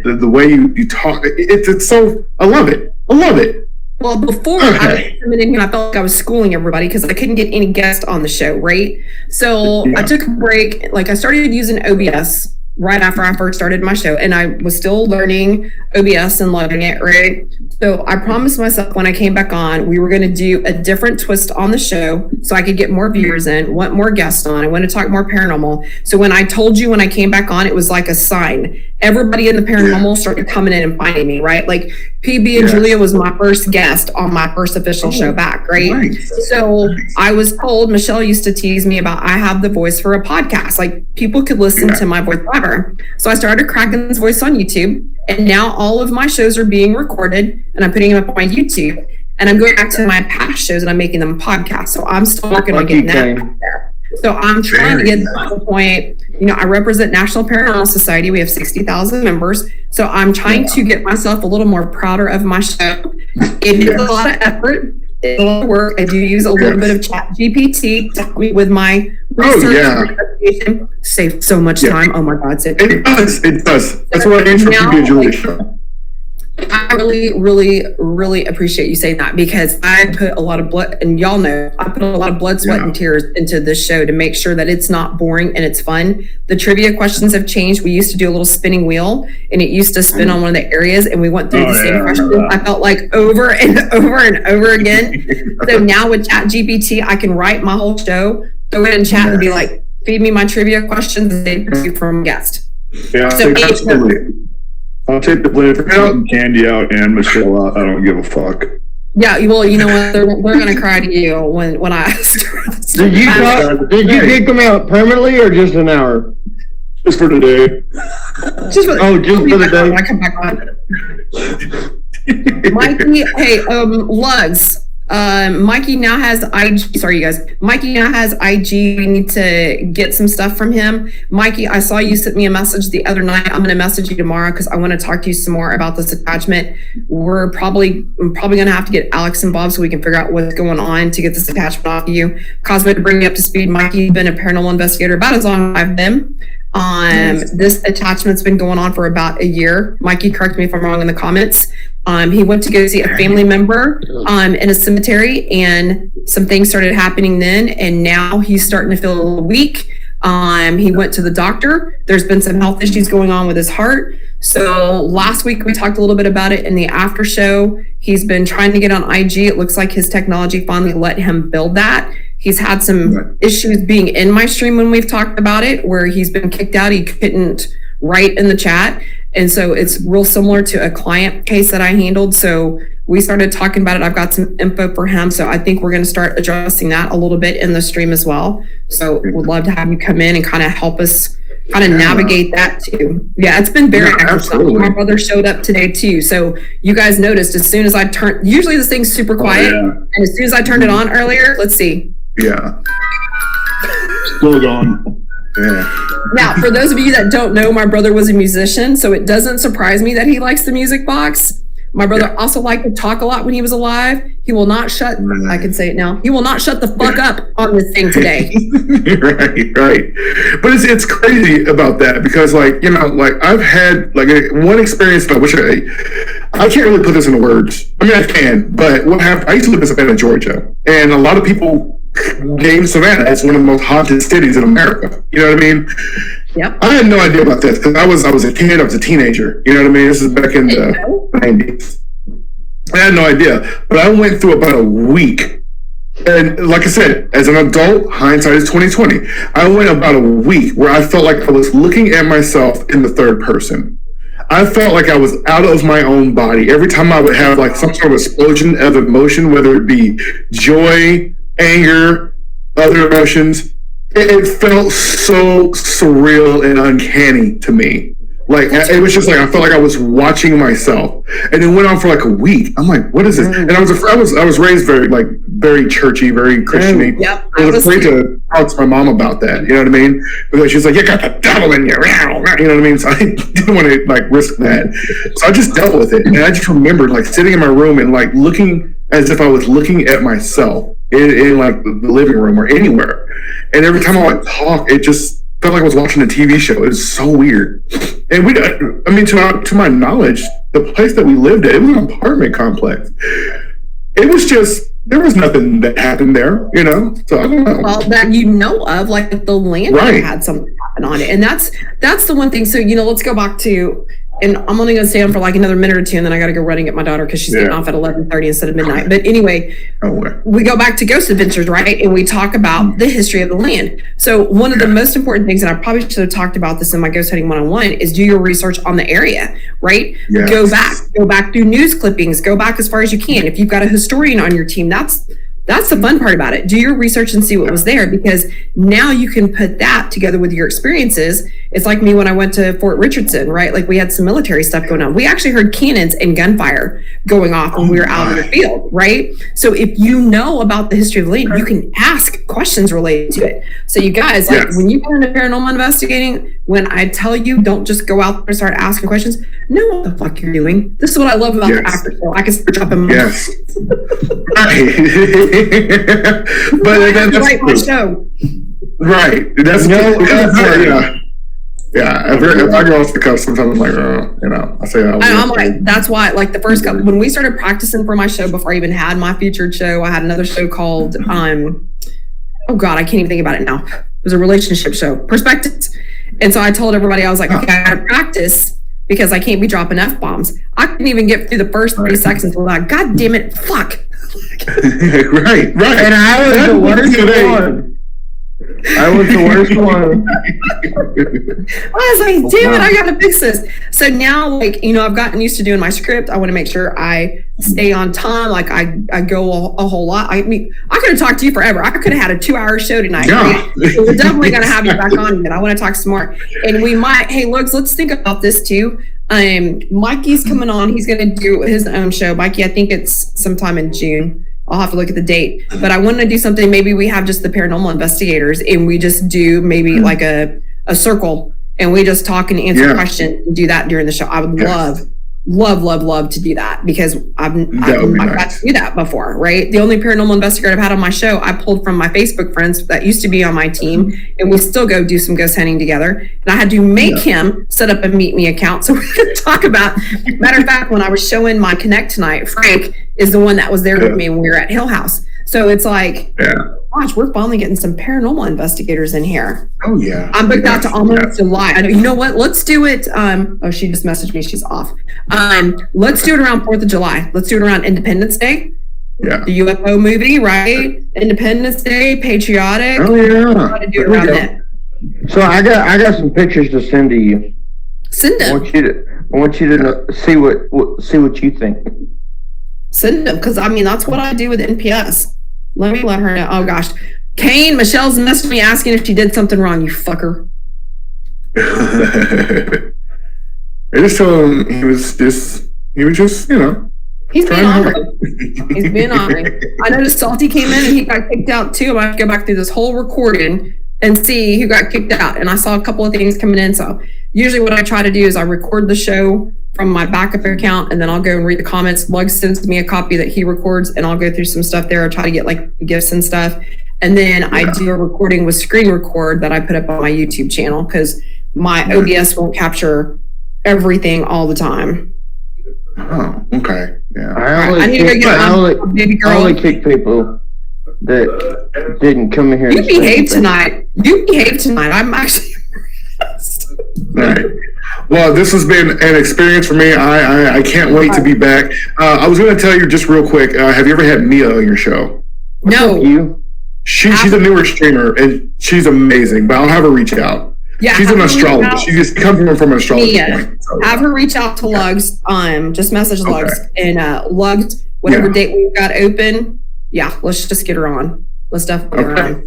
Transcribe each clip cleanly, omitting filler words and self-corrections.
the way you talk. It's so, I love it. Well, before I was coming in here, I felt like I was schooling everybody because I couldn't get any guests on the show, right? So I took a break. Like I started using OBS right after I first started my show, and I was still learning OBS and loving it, right? So I promised myself when I came back on, we were going to do a different twist on the show so I could get more viewers in, want more guests on. I want to talk more paranormal. So when I told you when I came back on, it was like a sign. Everybody in the paranormal started coming in and finding me, right? Like PB and Julia was my first guest on my first official show back, right? Nice. So I was told, Michelle used to tease me about I have the voice for a podcast. Like people could listen to my voice forever. So I started Kraken's Voice on YouTube, and now all of my shows are being recorded and I'm putting them up on YouTube, and I'm going back to my past shows and I'm making them podcasts. So I'm still working on getting that out there. So I'm trying to get to the point, I represent National Paranormal Society. We have 60,000 members. So I'm trying to get myself a little more prouder of my show. It is a lot of effort. It's a lot of work. I do use a little bit of Chat GPT to help me with my research and save so much time. Oh my God. It does. That's what I intro PB and Julia show. I really appreciate you saying that, because I put a lot of blood, and y'all know, I put a lot of blood, sweat, and tears into this show to make sure that it's not boring and it's fun. The trivia questions have changed. We used to do a little spinning wheel, and it used to spin on one of the areas, and we went through the same questions. I felt like over and over and over again. So now with Chat GPT, I can write my whole show, throw it in chat, and be like, feed me my trivia questions and they from guest. Yeah, so absolutely. I'll take the blame for cutting Candy out and Michelle out. I don't give a fuck. Yeah, well, you know what? They're going to cry to you when I start. Did you kick them out permanently or just an hour? Just for today. Just for the day. I come back on. Mikey, hey, Lugs. Mikey now has IG. Sorry, you guys. Mikey now has IG. We need to get some stuff from him. Mikey, I saw you sent me a message the other night. I'm going to message you tomorrow because I want to talk to you some more about this attachment. I'm probably going to have to get Alex involved so we can figure out what's going on to get this attachment off of you. Cosmo, to bring you up to speed, Mikey's been a paranormal investigator about as long as I've been. This attachment's been going on for about a year. Mikey, correct me if I'm wrong in the comments. He went to go see a family member in a cemetery, and some things started happening then, and now he's starting to feel a little weak. He went to the doctor. There's been some health issues going on with his heart. So last week we talked a little bit about it in the after show. He's been trying to get on IG. It looks like his technology finally let him build that. He's had some issues being in my stream when we've talked about it, where he's been kicked out. He couldn't write in the chat. And so it's real similar to a client case that I handled. So we started talking about it. I've got some info for him. So I think we're going to start addressing that a little bit in the stream as well. So we'd love to have you come in and kind of help us kind of navigate that too. Yeah, it's been very excellent. My brother showed up today too. So you guys noticed as soon as I turned, usually this thing's super quiet. And as soon as I turned it on earlier, let's see. Yeah. Still going. Yeah. Now, for those of you that don't know, my brother was a musician, so it doesn't surprise me that he likes the music box. My brother also liked to talk a lot when he was alive. He will not shut, I can say it now, he will not shut the fuck up on this thing today. Right. But it's crazy about that because, like, I've had, like, one experience that I can't really put this into words. I mean, I can, but what happened, I used to live in Savannah, Georgia, and a lot of people name Savannah as one of the most haunted cities in America. You know what I mean? Yep. I had no idea about this because I was a kid, I was a teenager. You know what I mean? This is back in the 90s. I had no idea. But I went through about a week. And like I said, as an adult, hindsight is 2020. I went about a week where I felt like I was looking at myself in the third person. I felt like I was out of my own body. Every time I would have like some sort of explosion of emotion, whether it be joy, anger, other emotions, it felt so surreal and uncanny to me. Like, it was just like, I felt like I was watching myself. And it went on for like a week. I'm like, what is this? And I was raised very churchy, very Christian-y. Yep. I was afraid to talk to my mom about that. You know what I mean? Because she's like, you got the devil in you. You know what I mean? So I didn't want to like risk that. So I just dealt with it. And I just remembered like sitting in my room and like looking as if I was looking at myself in like the living room or anywhere. And every time I would talk, it just felt like I was watching a TV show. It was so weird. And to my knowledge, the place that we lived at, it was an apartment complex. It was just, there was nothing that happened there, you know? So I don't know. Well, that you know of, like the land had something happen on it. And that's the one thing. So, let's go back to, and I'm only going to stay on for like another minute or two, and then I got to go running at my daughter because she's getting off at 11:30 instead of midnight. But anyway, we go back to Ghost Adventures, right? And we talk about the history of the land. So one of the most important things, and I probably should have talked about this in my Ghost Hunting 101, is do your research on the area, right? Yes. Go back through news clippings, go back as far as you can. If you've got a historian on your team, that's the fun part about it. Do your research and see what was there, because now you can put that together with your experiences. It's like me when I went to Fort Richardson, right? Like we had some military stuff going on. We actually heard cannons and gunfire going off when we were out in the field, right? So if you know about the history of the land, you can ask questions related to it. So you guys, like when you go into paranormal investigating, when I tell you don't just go out there and start asking questions, know what the fuck you're doing. This is what I love about the Aftershow. I can start dropping my but that's right, my show. Right. That's yeah. If I go off the cuff, sometimes I'm like, I say I'm like, that's why, like the first couple, when we started practicing for my show, before I even had my featured show, I had another show called, oh God, I can't even think about it now. It was a relationship show, Perspectives. And so I told everybody, I was like, okay, I gotta practice because I can't be dropping F-bombs. I couldn't even get through the first 30 seconds until like, God damn it, fuck. right. And I was the worst one. I was the worst one. I was like, damn it, I gotta fix this. So now, like, I've gotten used to doing my script. I want to make sure I stay on time. Like I go a whole lot. I mean, I could have talked to you forever. I could have had a 2-hour show tonight. Yeah. So we're definitely gonna have you back on again. I want to talk some more. And we might, hey, let's think about this too. Mikey's coming on. He's gonna do his own show. Mikey, I think it's sometime in June. I'll have to look at the date, but I want to do something. Maybe we have just the paranormal investigators and we just do maybe like a circle and we just talk and answer questions and do that during the show. I would love to do that because I've got to do that before, right? The only paranormal investigator I've had on my show, I pulled from my Facebook friends that used to be on my team, and we still go do some ghost hunting together. And I had to make him set up a Meet Me account so we could talk about. Matter of fact, when I was showing my Connect tonight, Frank is the one that was there with me when we were at Hill House. So it's like, gosh, we're finally getting some paranormal investigators in here. Oh yeah, I'm booked out to almost July. You know what? Let's do it. Oh, she just messaged me. She's off. Let's do it around 4th of July. Let's do it around Independence Day. Yeah. The UFO movie, right? Independence Day, patriotic. Oh yeah. Try to do it around that. So I got some pictures to send to you. Send them. I want you to see what you think. Send them, because that's what I do with NPS. Let her know. Oh gosh, Kane, Michelle's messaged me asking if she did something wrong. You fucker. I just told him he was just He's being honored. He's being honored. I noticed Salty came in and he got kicked out too. I have to go back through this whole recording and see who got kicked out. And I saw a couple of things coming in. So usually what I try to do is I record the show from my backup account and then I'll go and read the comments. Lug sends me a copy that he records and I'll go through some stuff there. I try to get like gifts and stuff. And then I do a recording with screen record that I put up on my YouTube channel because my OBS won't capture everything all the time. Oh, okay. Yeah. I need to go get my baby girl. I only kick people that didn't come in here. You behaved tonight. I'm actually right. Well, this has been an experience for me. I can't wait to be back. I was going to tell you just real quick. Have you ever had Mia on your show? No. She's a newer streamer and she's amazing. But I'll have her reach out. Yeah, she's an astrologer. She just comes from an astrology point. So. Have her reach out to Lugs. Just message Lugs and Lugs. Whatever date we've got open. Yeah, let's just get her on. Let's definitely get her on.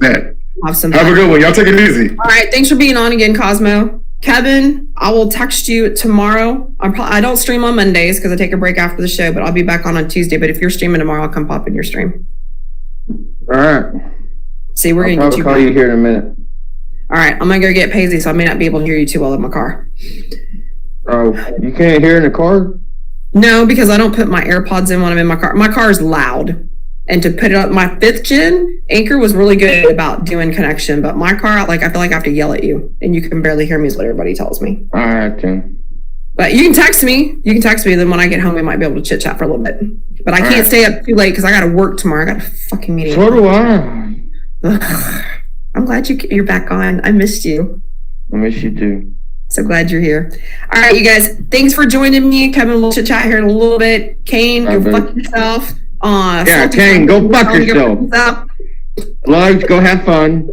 Have a good one. Y'all take it easy. All right. Thanks for being on again, Cosmo. Kevin, I will text you tomorrow. I don't stream on Mondays because I take a break after the show, but I'll be back on Tuesday. But if you're streaming tomorrow, I'll come pop in your stream. All right. See, we're going to get you. I'll call you here in a minute. All right. I'm going to go get Paisley, so I may not be able to hear you too well in my car. Oh, you can't hear in the car? No, because I don't put my AirPods in when I'm in my car. My car is loud. And to put it up, my 5th gen Anchor was really good about doing connection, but my car, like I feel like I have to yell at you, and you can barely hear me. Is what everybody tells me. All right, then. But you can text me. You can text me. Then when I get home, we might be able to chit chat for a little bit. But I can't stay up too late because I got to work tomorrow. I got a fucking meeting. So do I. I'm glad you're back on. I missed you. I miss you too. So glad you're here. All right, you guys. Thanks for joining me. Kevin, we'll chit chat here in a little bit. Kane, go fuck yourself. Yeah, Kane, go fuck yourself. Lugs, go have fun.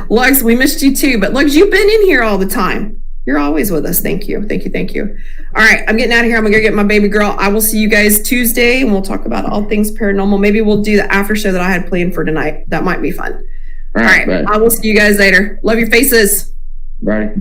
Lugs, we missed you too. But Lugs, you've been in here all the time. You're always with us. Thank you. Thank you. Thank you. All right, I'm getting out of here. I'm going to go get my baby girl. I will see you guys Tuesday, and we'll talk about all things paranormal. Maybe we'll do the after show that I had planned for tonight. That might be fun. All right. I will see you guys later. Love your faces. Bye.